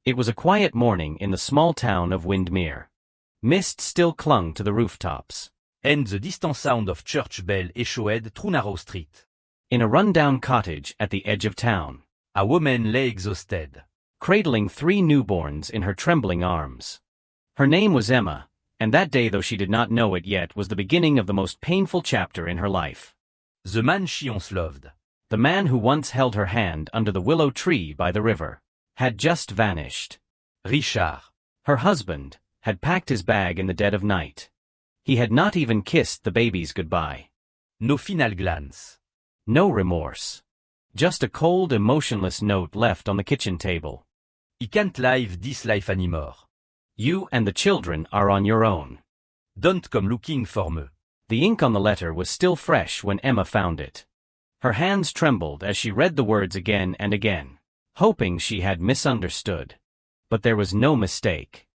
It was a quiet morning in the small town of Windermere. Mist still clung to the rooftops. And the distant sound of church bell echoed through narrow street. In a run-down cottage at the edge of town, A woman lay exhausted, cradling 3 newborns in her trembling arms. Her name was Emma, and that day, though she did not know it yet, was the beginning of the most painful chapter in her life. the man she once loved, The man who once held her hand under the willow tree by the river had just vanished. Richard, Her husband had packed his bag in the dead of night. He had not even kissed the babies goodbye. no final glance. No remorse. Just a cold, emotionless note left on the kitchen table. I can't live this life anymore. You and the children are on your own. Don't come looking for me. The ink on the letter was still fresh when Emma found it. Her hands trembled as she read the words again and again, hoping she had misunderstood. But there was no mistake.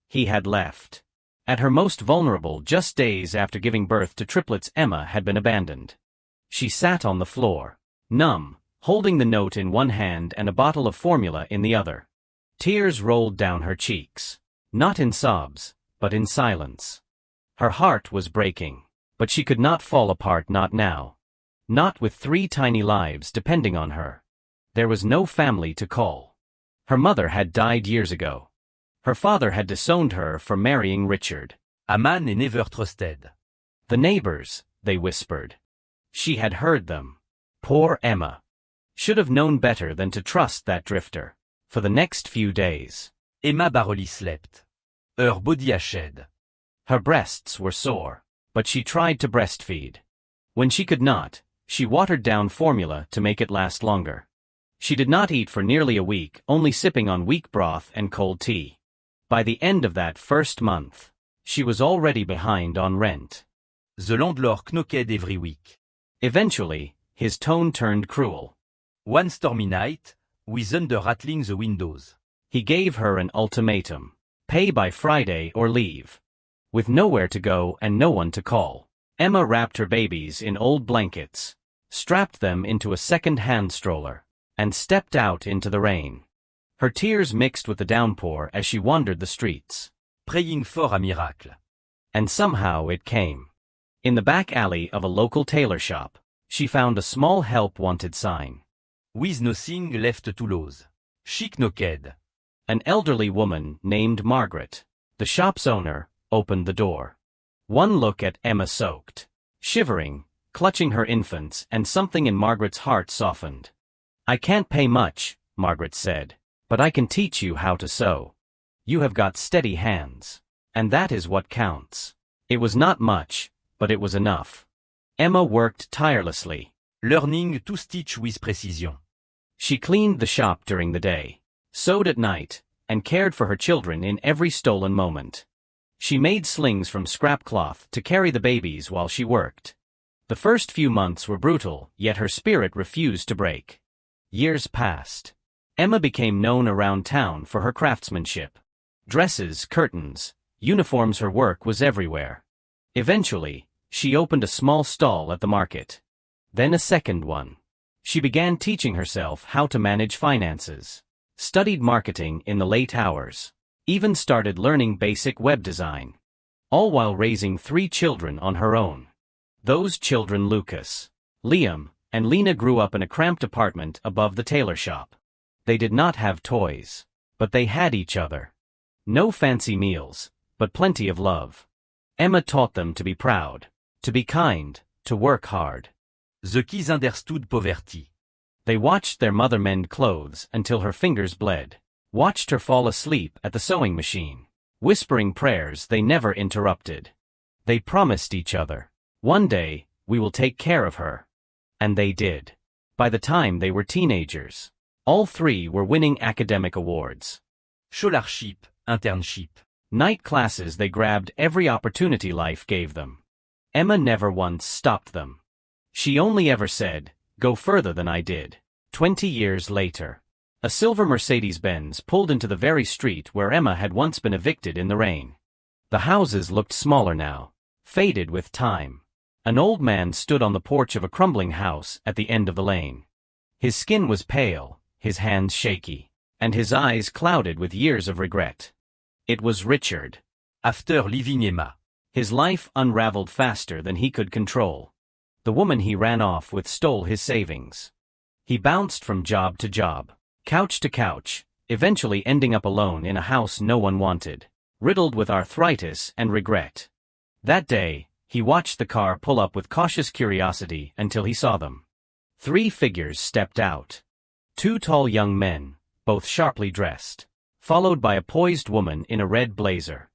He had left. At her most vulnerable, just days after giving birth to triplets, Emma had been abandoned. She sat on the floor, numb, holding the note in one hand and a bottle of formula in the other. Tears rolled down her cheeks, not in sobs, but in silence. Her heart was breaking, but she could not fall apart, not now. Not with 3 tiny lives depending on her. There was no family to call. Her mother had died years ago. Her father had disowned her for marrying Richard. A man is never trusted. The neighbors, they whispered. She had heard them. Poor Emma. Should have known better than to trust that drifter. For the next few days, Emma barely slept. Her body ached. her breasts were sore, but she tried to breastfeed. When she could not, she watered down formula to make it last longer. She did not eat for nearly a week, only sipping on weak broth and cold tea. By the end of that first month, she was already behind on rent. The landlord knocked every week. Eventually, his tone turned cruel. One stormy night, with thunder rattling the windows. He gave her an ultimatum. Pay by Friday or leave. With nowhere to go and no one to call, Emma wrapped her babies in old blankets, strapped them into a second-hand stroller, and stepped out into the rain. Her tears mixed with the downpour as she wandered the streets, Praying for a miracle. and somehow it came. In the back alley of a local tailor shop, she found a small help-wanted sign. With nothing left to lose. She knocked. An elderly woman named Margaret, the shop's owner, opened the door. One look at Emma soaked, shivering, clutching her infants, and something in Margaret's heart softened. I can't pay much, Margaret said, but I can teach you how to sew. You have got steady hands. And that is what counts. It was not much, but it was enough. Emma worked tirelessly, Learning to stitch with precision. She cleaned the shop during the day, sewed at night, and cared for her children in every stolen moment. She made slings from scrap cloth to carry the babies while she worked. The first few months were brutal, yet her spirit refused to break. Years passed. Emma became known around town for her craftsmanship. Dresses, curtains, uniforms, her work was everywhere. Eventually, she opened a small stall at the market. Then a second one. She began teaching herself how to manage finances, studied marketing in the late hours, even started learning basic web design. All while raising 3 children on her own. Those children, Lucas, Liam, and Lena, grew up in a cramped apartment above the tailor shop. They did not have toys, but they had each other. No fancy meals, but plenty of love. Emma taught them to be proud, to be kind, to work hard. The kids understood poverty. They watched their mother mend clothes until her fingers bled, watched her fall asleep at the sewing machine, whispering prayers they never interrupted. They promised each other, one day, we will take care of her. And they did. By the time they were teenagers, all 3 were winning academic awards. Scholarship, internship. Night classes, they grabbed every opportunity life gave them. Emma never once stopped them. She only ever said, go further than I did. 20 years later, a silver Mercedes-Benz pulled into the very street where Emma had once been evicted in the rain. The houses looked smaller now, faded with time. An old man stood on the porch of a crumbling house at the end of the lane. His skin was pale, his hands shaky, and his eyes clouded with years of regret. It was Richard. After leaving Emma, His life unraveled faster than he could control. The woman he ran off with stole his savings. He bounced from job to job, couch to couch, eventually ending up alone in a house no one wanted, riddled with arthritis and regret. That day, he watched the car pull up with cautious curiosity until he saw them. 3 figures stepped out. 2 tall young men, both sharply dressed, followed by a poised woman in a red blazer.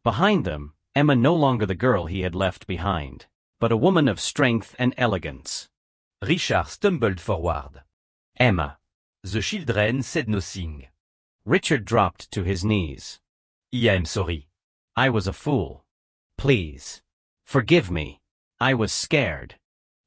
Behind them, Emma, no longer the girl he had left behind, but a woman of strength and elegance. Richard stumbled forward. Emma. The children said nothing. Richard dropped to his knees. I am sorry. I was a fool. Please. Forgive me. I was scared.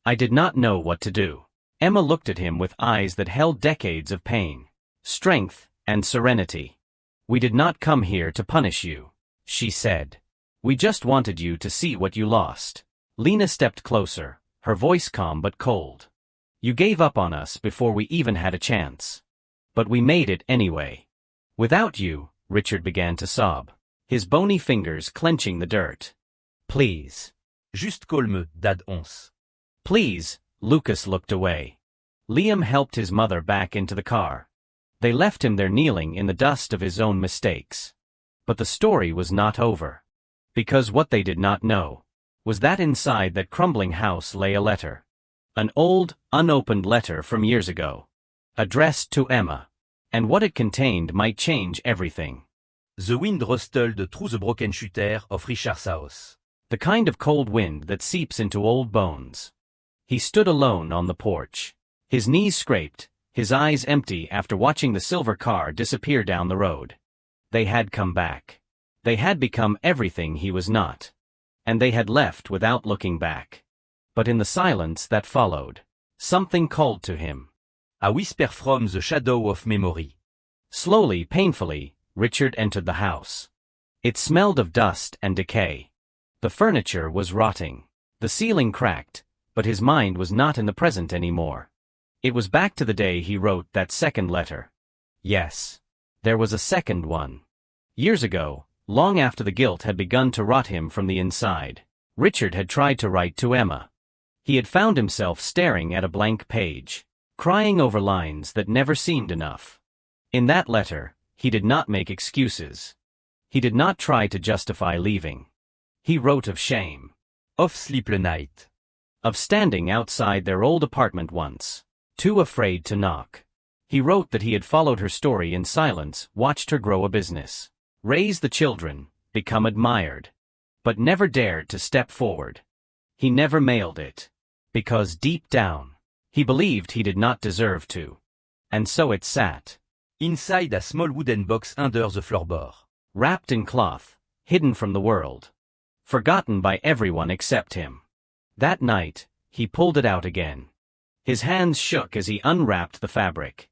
I did not know what to do. Emma looked at him with eyes that held decades of pain, strength, and serenity. We did not come here to punish you, she said. We just wanted you to see what you lost. Lena stepped closer, her voice calm but cold. You gave up on us before we even had a chance. But we made it anyway. Without you, Richard began to sob, his bony fingers clenching the dirt. Please. Juste call me Dad Once. Please, Lucas looked away. Liam helped his mother back into the car. They left him there kneeling in the dust of his own mistakes. But the story was not over. Because what they did not know was that inside that crumbling house lay a letter. An old, unopened letter from years ago. Addressed to Emma. And what it contained might change everything. The wind rustled through the broken shutter of Richard's house. The kind of cold wind that seeps into old bones. He stood alone on the porch. His knees scraped, his eyes empty after watching the silver car disappear down the road. They had come back. They had become everything he was not. And they had left without looking back. But in the silence that followed, something called to him. A whisper from the shadow of memory. Slowly, painfully, Richard entered the house. It smelled of dust and decay. The furniture was rotting. The ceiling cracked, but his mind was not in the present anymore. It was back to the day he wrote that second letter. Yes. There was a second one. Years ago, long after the guilt had begun to rot him from the inside, Richard had tried to write to Emma. He had found himself staring at a blank page, crying over lines that never seemed enough. In that letter, he did not make excuses. He did not try to justify leaving. He wrote of shame. Of sleepless night. Of standing outside their old apartment once, too afraid to knock. He wrote that he had followed her story in silence, watched her grow a business, raise the children, become admired, but never dared to step forward. He never mailed it. Because deep down, he believed he did not deserve to. And so it sat. Inside a small wooden box under the floorboard. Wrapped in cloth, hidden from the world. Forgotten by everyone except him. That night, he pulled it out again. His hands shook as he unwrapped the fabric.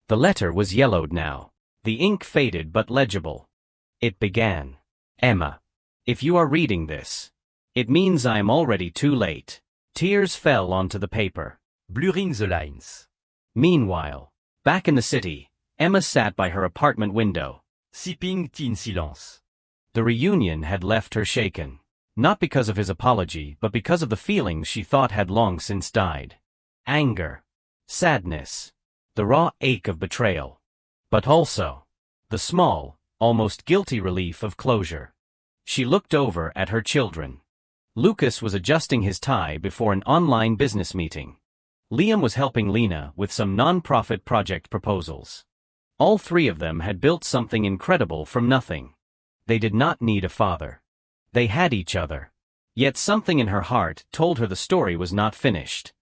The letter was yellowed now, the ink faded but legible. It began. Emma. If you are reading this, it means I am already too late. Tears fell onto the paper, blurring the lines. Meanwhile, back in the city, Emma sat by her apartment window, sipping tea in silence. The reunion had left her shaken, not because of his apology but because of the feelings she thought had long since died. Anger, sadness, the raw ache of betrayal. But also, the small, almost guilty relief of closure. She looked over at her children. Lucas was adjusting his tie before an online business meeting. Liam was helping Lena with some non-profit project proposals. All 3 of them had built something incredible from nothing. They did not need a father. They had each other. Yet something in her heart told her the story was not finished.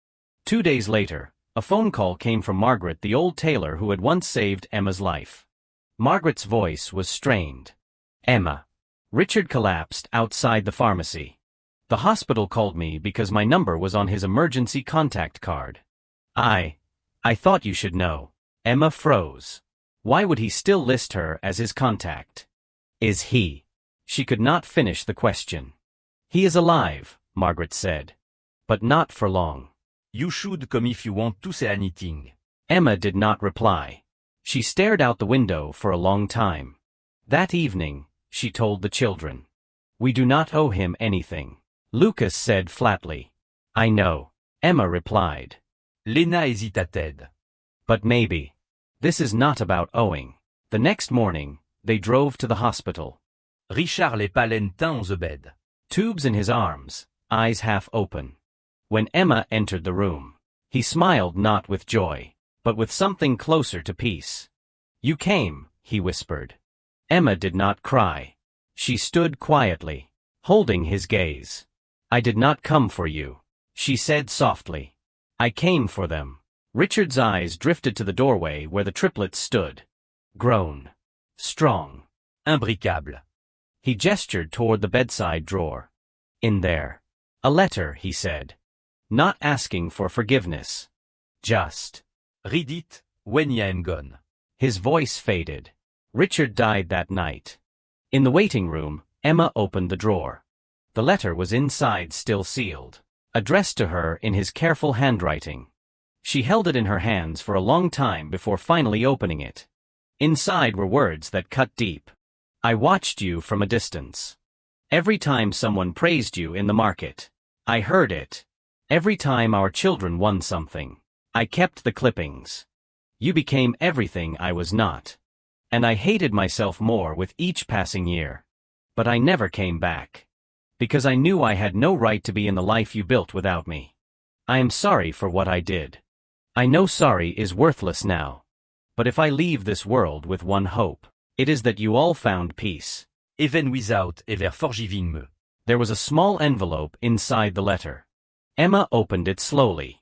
2 days later, a phone call came from Margaret, the old tailor who had once saved Emma's life. Margaret's voice was strained. Emma. Richard collapsed outside the pharmacy. The hospital called me because my number was on his emergency contact card. I thought you should know. Emma froze. Why would he still list her as his contact? Is he? She could not finish the question. He is alive, Margaret said. But not for long. You should come if you want to say anything. Emma did not reply. She stared out the window for a long time. That evening, she told the children. "We do not owe him anything," Lucas said flatly. "I know," Emma replied. Lena hésita-t-elle. "But maybe. This is not about owing." The next morning, they drove to the hospital. Richard les Palaines tint on the bed. Tubes in his arms, eyes half open. When Emma entered the room, he smiled not with joy, but with something closer to peace. "You came," he whispered. Emma did not cry. She stood quietly, holding his gaze. "I did not come for you," she said softly. "I came for them." Richard's eyes drifted to the doorway where the triplets stood. Grown. Strong. Imbricable. He gestured toward the bedside drawer. "In there. A letter," he said. Not asking for forgiveness. Just. "Read it, when I am gone." His voice faded. Richard died that night. In the waiting room, Emma opened the drawer. The letter was inside, still sealed, addressed to her in his careful handwriting. She held it in her hands for a long time before finally opening it. Inside were words that cut deep. "I watched you from a distance. Every time someone praised you in the market, I heard it. Every time our children won something, I kept the clippings. You became everything I was not. And I hated myself more with each passing year. But I never came back. Because I knew I had no right to be in the life you built without me. I am sorry for what I did. I know sorry is worthless now. But if I leave this world with one hope, it is that you all found peace." Even without ever forgiving me. There was a small envelope inside the letter. Emma opened it slowly.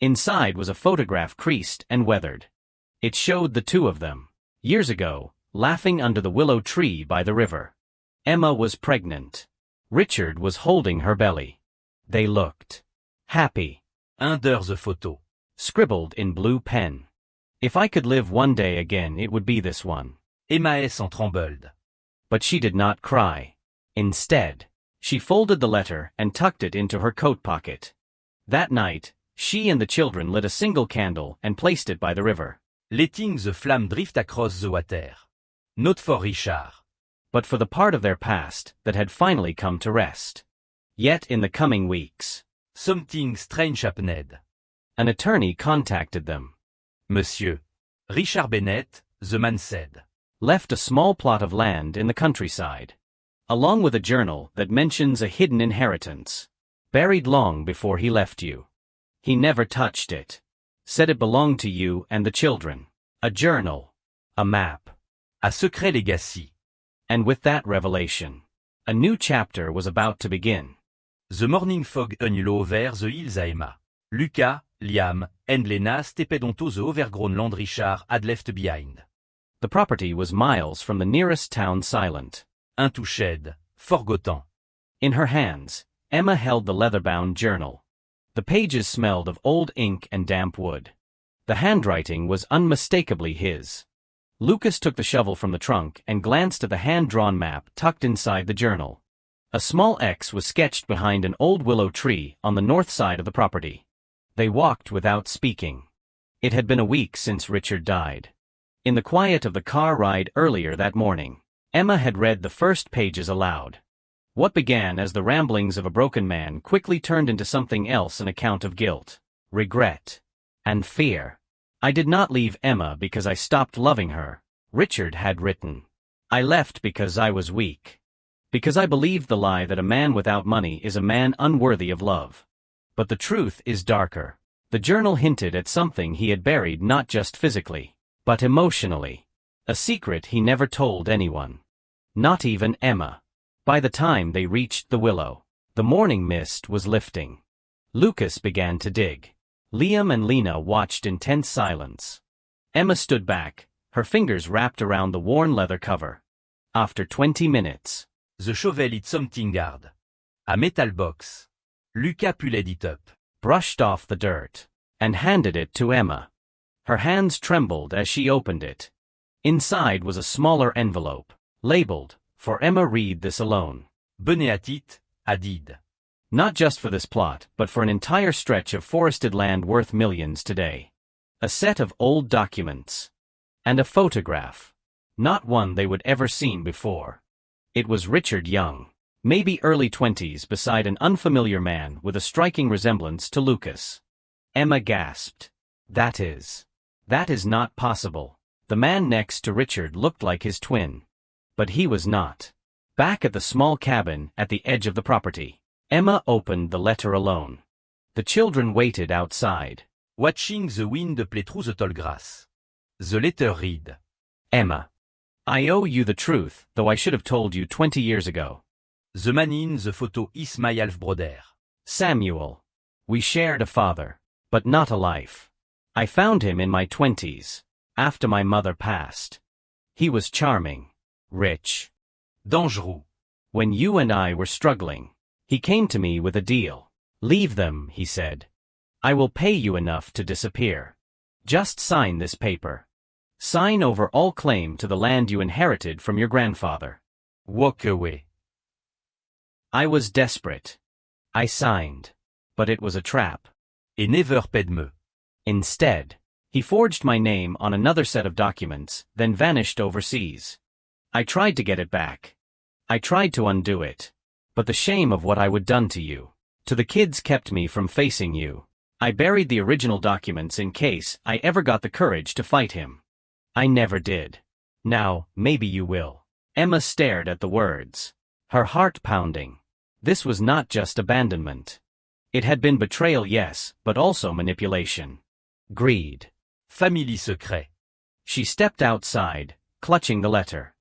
Inside was a photograph, creased and weathered. It showed the two of them, years ago, laughing under the willow tree by the river. Emma was pregnant. Richard was holding her belly. They looked happy. Under the photo. Scribbled in blue pen. "If I could live one day again, it would be this one." Emma s'en trembled. But she did not cry. Instead, she folded the letter and tucked it into her coat pocket. That night, she and the children lit a single candle and placed it by the river. Letting the flame drift across the water. Not for Richard. But for the part of their past that had finally come to rest. Yet in the coming weeks, Something strange happened. An attorney contacted them. Monsieur Richard Bennett, the man said. Left a small plot of land in the countryside. Along with a journal that mentions a hidden inheritance. Buried long before he left you. He never touched it. Said it belonged to you and the children. A journal. A map. A secret legacy. And with that revelation, a new chapter was about to begin. The morning fog hung low over the hills à Emma. Lucas, Liam, and Lena stepped onto the overgrown land Richard had left behind. The property was miles from the nearest town, silent. Untouched, forgotten. In her hands, Emma held the leather-bound journal. The pages smelled of old ink and damp wood. The handwriting was unmistakably his. Lucas took the shovel from the trunk and glanced at the hand-drawn map tucked inside the journal. A small X was sketched behind an old willow tree on the north side of the property. They walked without speaking. It had been a week since Richard died. In the quiet of the car ride earlier that morning, Emma had read the first pages aloud. What began as the ramblings of a broken man quickly turned into something else, an account of guilt, regret, and fear. "I did not leave Emma because I stopped loving her," Richard had written. "I left because I was weak. Because I believed the lie that a man without money is a man unworthy of love. But the truth is darker." The journal hinted at something he had buried, not just physically, but emotionally. A secret he never told anyone. Not even Emma. By the time they reached the willow, the morning mist was lifting. Lucas began to dig. Liam and Lena watched in tense silence. Emma stood back, her fingers wrapped around the worn leather cover. After 20 minutes, The shovel hit something hard. A metal box. Lucas pulled it up. Brushed off the dirt, and handed it to Emma. Her hands trembled as she opened it. Inside was a smaller envelope, labeled, "For Emma, read this alone." Bonnet at it, I did. Not just for this plot, but for an entire stretch of forested land worth millions today. A set of old documents. And a photograph. Not one they would ever seen before. It was Richard Young, maybe early 20s, beside an unfamiliar man with a striking resemblance to Lucas. Emma gasped. That is not possible. The man next to Richard looked like his twin. But he was not. Back at the small cabin at the edge of the property, Emma opened the letter alone. The children waited outside. Watching the wind play through the tall grass. The letter read. Emma. I owe you the truth, though I should have told you 20 years ago. The man in the photo is my half-brother. Samuel. We shared a father, but not a life. I found him in my 20s, after my mother passed. He was charming, rich, Dangereux. When you and I were struggling, he came to me with a deal. Leave them, he said. I will pay you enough to disappear. Just sign this paper. Sign over all claim to the land you inherited from your grandfather. Walk away. I was desperate. I signed. But it was a trap. Et never paid me. Instead, he forged my name on another set of documents, then vanished overseas. I tried to get it back. I tried to undo it. But the shame of what I would done to you, to the kids, kept me from facing you. I buried the original documents in case I ever got the courage to fight him. I never did. Now, maybe you will. Emma stared at the words, her heart pounding. This was not just abandonment. It had been betrayal, yes, but also manipulation. Greed. Famille secret. She stepped outside, clutching the letter.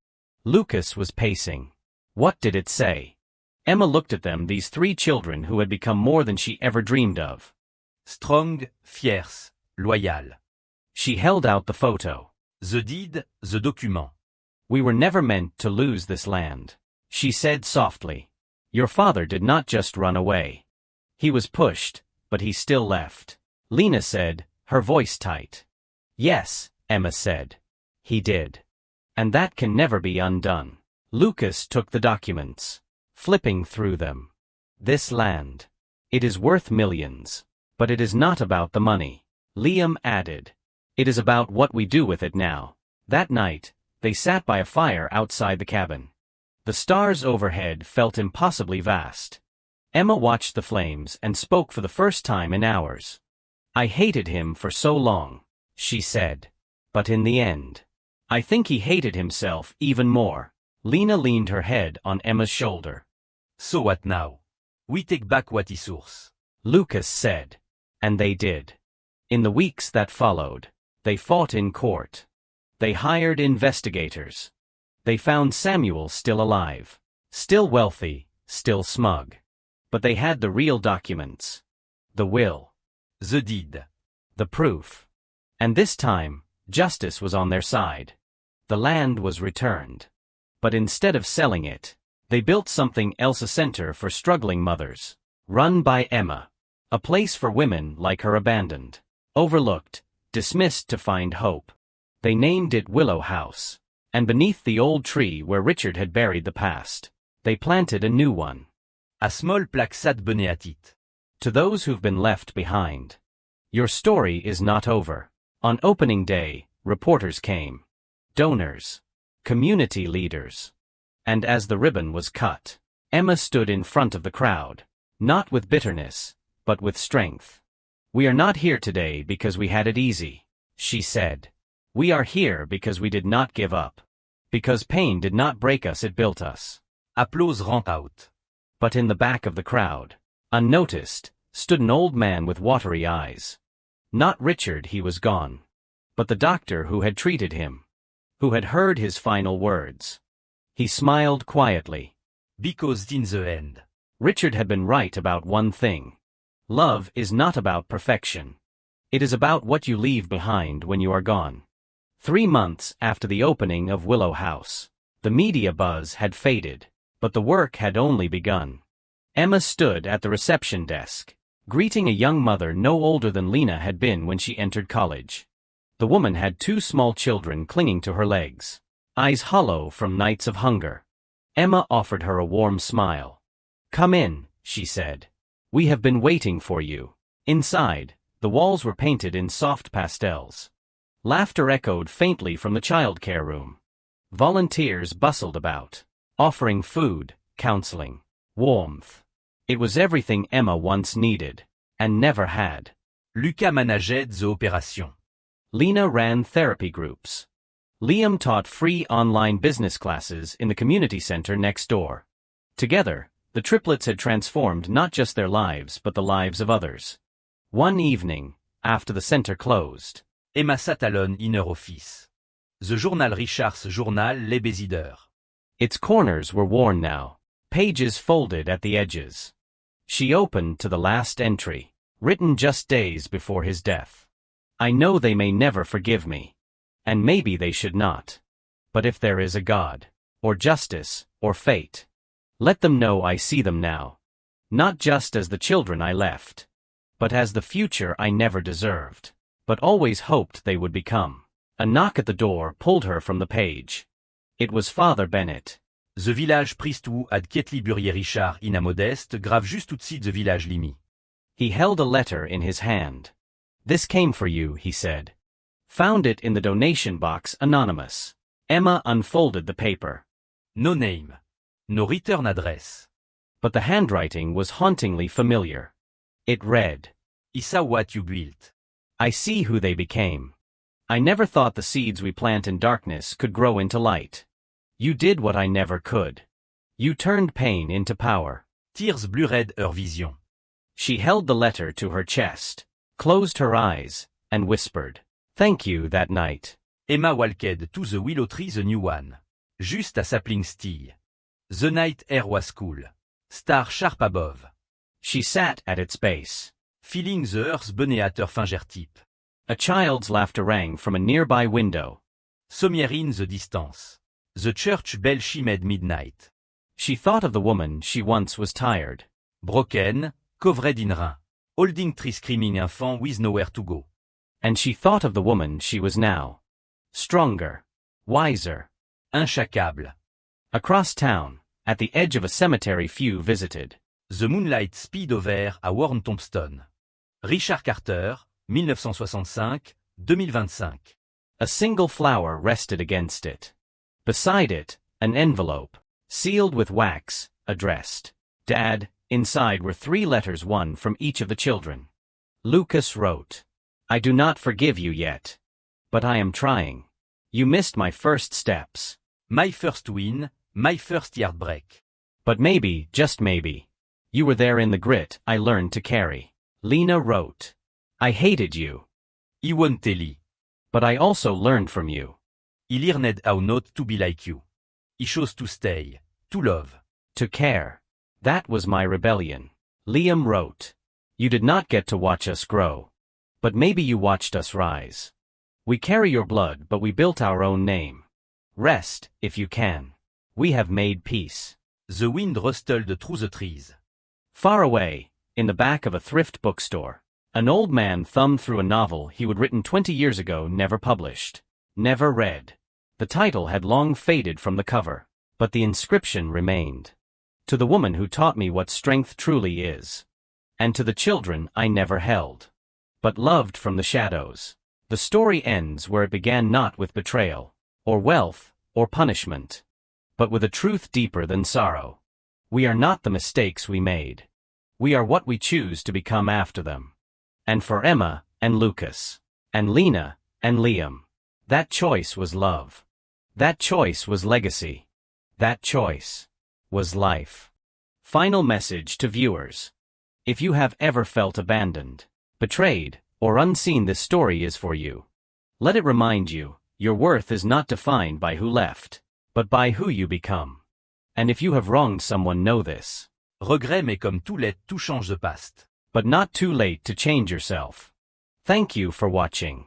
Lucas was pacing. What did it say? Emma looked at them, these three children who had become more than she ever dreamed of. Strong, fiers, loyal. She held out the photo. The deed, the document. We were never meant to lose this land, she said softly. Your father did not just run away. He was pushed, but he still left. Lena said, her voice tight. Yes, Emma said. He did. And that can never be undone. Lucas took the documents, flipping through them. This land. It is worth millions. But it is not about the money. Liam added. It is about what we do with it now. That night, they sat by a fire outside the cabin. The stars overhead felt impossibly vast. Emma watched the flames and spoke for the first time in hours. I hated him for so long, she said. But in the end, I think he hated himself even more. Lena leaned her head on Emma's shoulder. So what now? We take back what is ours. Lucas said. And they did. In the weeks that followed, they fought in court. They hired investigators. They found Samuel still alive, still wealthy, still smug. But they had the real documents. The will. The deed. The proof. And this time, justice was on their side. The land was returned. But instead of selling it, they built something else, a center for struggling mothers. Run by Emma. A place for women like her, abandoned, overlooked, dismissed, to find hope. They named it Willow House. And beneath the old tree where Richard had buried the past, they planted a new one. A small plaque sat beneath it. To those who've been left behind. Your story is not over. On opening day, reporters came. Donors. Community leaders. And as the ribbon was cut, Emma stood in front of the crowd. Not with bitterness, but with strength. We are not here today because we had it easy, she said. We are here because we did not give up. Because pain did not break us, it built us. Applause rang out. But in the back of the crowd, unnoticed, stood an old man with watery eyes. Not Richard, he was gone. But the doctor who had treated him. Who had heard his final words. He smiled quietly. Because in the end, Richard had been right about one thing. Love is not about perfection. It is about what you leave behind when you are gone. 3 months after the opening of Willow House, the media buzz had faded, but the work had only begun. Emma stood at the reception desk, greeting a young mother no older than Lena had been when she entered college. The woman had 2 small children clinging to her legs, eyes hollow from nights of hunger. Emma offered her a warm smile. Come in, she said. We have been waiting for you. Inside, the walls were painted in soft pastels. Laughter echoed faintly from the childcare room. Volunteers bustled about, offering food, counseling, warmth. It was everything Emma once needed, and never had. Lucas manageait the opération. Lena ran therapy groups. Liam taught free online business classes in the community center next door. Together, the triplets had transformed not just their lives but the lives of others. One evening, after the center closed, Emma s'attalonne in her office. The journal Richard's journal Les Bésideurs. Its corners were worn now, pages folded at the edges. She opened to the last entry, written just days before his death. I know they may never forgive me. And maybe they should not. But if there is a God, or justice, or fate, let them know I see them now. Not just as the children I left, but as the future I never deserved, but always hoped they would become. A knock at the door pulled her from the page. It was Father Bennett. The village priest où ad quietly burier Richard in a modeste grave juste au-dessus the village limi. He held a letter in his hand. This came for you, he said. Found it in the donation box anonymous. Emma unfolded the paper. No name. No return address. But the handwriting was hauntingly familiar. It read, I saw what you built. I see who they became. I never thought the seeds we plant in darkness could grow into light. You did what I never could. You turned pain into power. Tears blurred her vision. She held the letter to her chest, closed her eyes, and whispered, Thank you that night. Emma walked to the willow tree the new one. Just a sapling still. The night air was cool. Star sharp above. She sat at its base, feeling the earth's bonnet her fingertip. A child's laughter rang from a nearby window. Somewhere in the distance. The church bell chimed midnight. She thought of the woman she once was tired. Broken, covered in rain. Holding three screaming infants with nowhere to go. And she thought of the woman she was now. Stronger. Wiser. Inshakable. Across town, at the edge of a cemetery few visited. The moonlight speed over a worn tombstone. Richard Carter, 1965-2025. A single flower rested against it. Beside it, an envelope, sealed with wax, addressed. Dad. Inside were 3 letters, one from each of the children. Lucas wrote, I do not forgive you yet. But I am trying. You missed my first steps. My first win, my first heartbreak. But maybe, just maybe, you were there in the grit I learned to carry. Lena wrote, I hated you. I won't tell you. But I also learned from you. I learned how not to be like you. I chose to stay, to love. To care. That was my rebellion. Liam wrote, You did not get to watch us grow. But maybe you watched us rise. We carry your blood, but we built our own name. Rest, if you can. We have made peace. The wind rustled through the trees. Far away, in the back of a thrift bookstore, an old man thumbed through a novel he would written 20 years ago, never published, never read. The title had long faded from the cover, but the inscription remained. To the woman who taught me what strength truly is. And to the children I never held, but loved from the shadows. The story ends where it began, not with betrayal, or wealth, or punishment, but with a truth deeper than sorrow. We are not the mistakes we made. We are what we choose to become after them. And for Emma, and Lucas, and Lena, and Liam, that choice was love. That choice was legacy. That choice was life. Final message to viewers. If you have ever felt abandoned, betrayed, or unseen, this story is for you. Let it remind you, your worth is not defined by who left, but by who you become. And if you have wronged someone, know this. Regret, mais comme tout l'est, tout change the past. But not too late to change yourself. Thank you for watching.